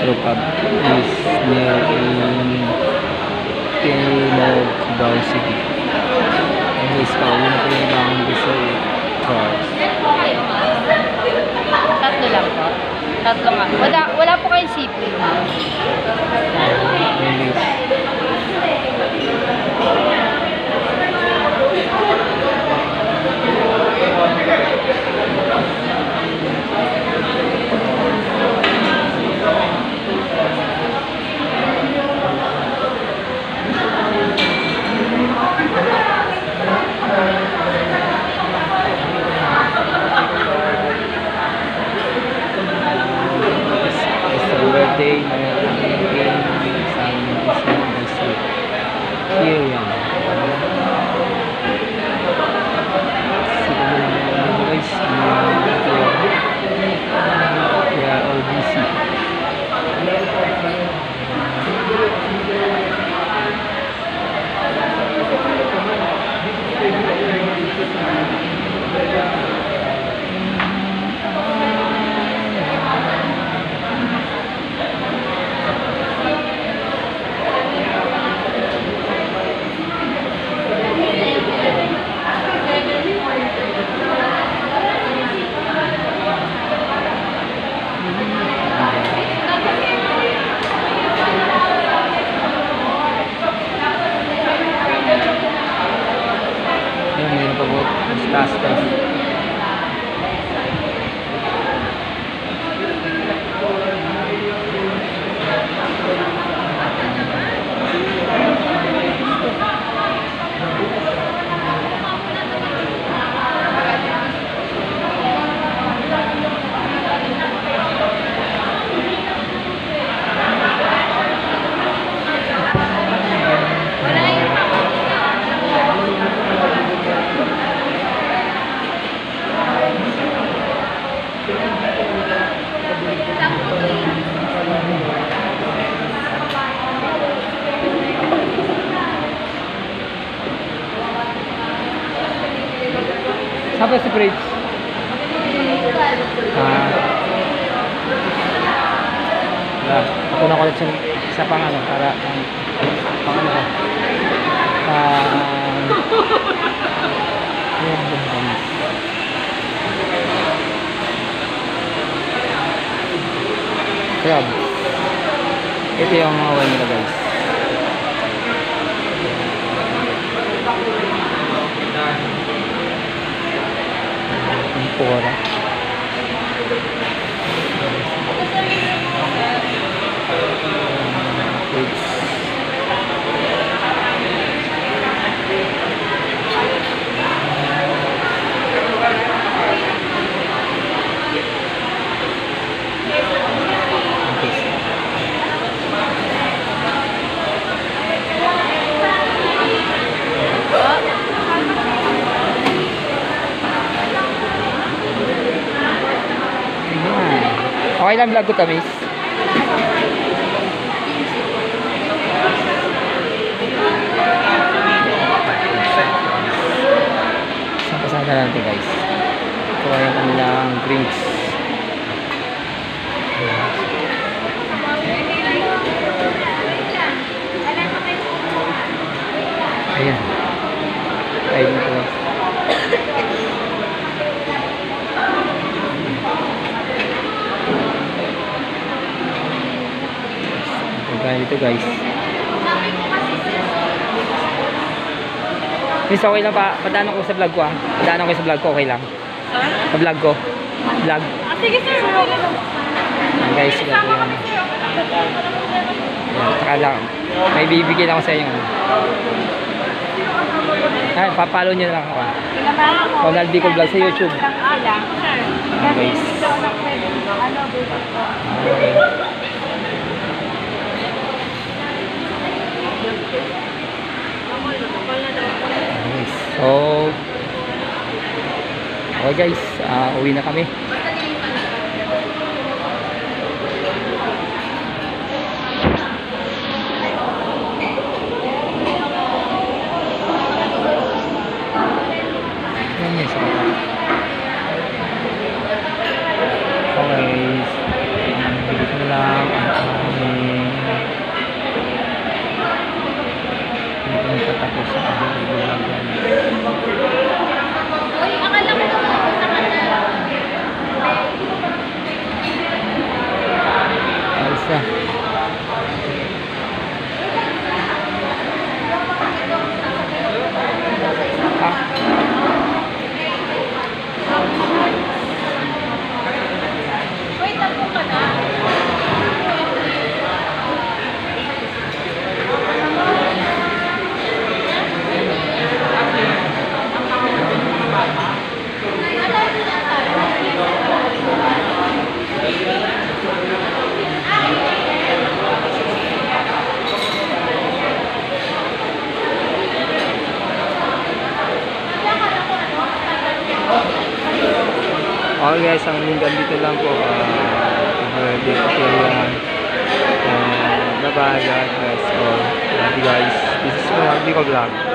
Pub is near in Timog, Cubao City. Anyways, pauwi na po yung ibang gusto Charles. Tatlo lang po. Tatlo nga. Wala po kayong sipin. Anyways. Birthday na here yan. Guys, kaya all busy. Tastas. Apa si Fritz? Ako na kulit sa pang ano para pang ano crab. Ito yung mga nila guys. Pora. Okay lang vlog ko to, miss. Isang pasada natin guys. Ito ay ang kanilang drinks. Ayan. Ayun na guys. Dito guys. Miss, okay lang pa. Padaan ako sa vlog ko Padaan ako sa vlog ko, okay lang. Sa vlog ko. Vlog. Sige sir, okay lang. Guys, vlog ko yan. Saka lang. May bibigyan ako sa inyo. Ay, papalo nyo na lang ako. Ronald Bico Vlog sa YouTube. Guys. So, okay guys, uwi na kami. Okay, dito na lang. Okay guys, ang linggan dito lang po. Dito po yan. And bye bye God bless all. Love you guys. This is Ronald Bicol Vlog.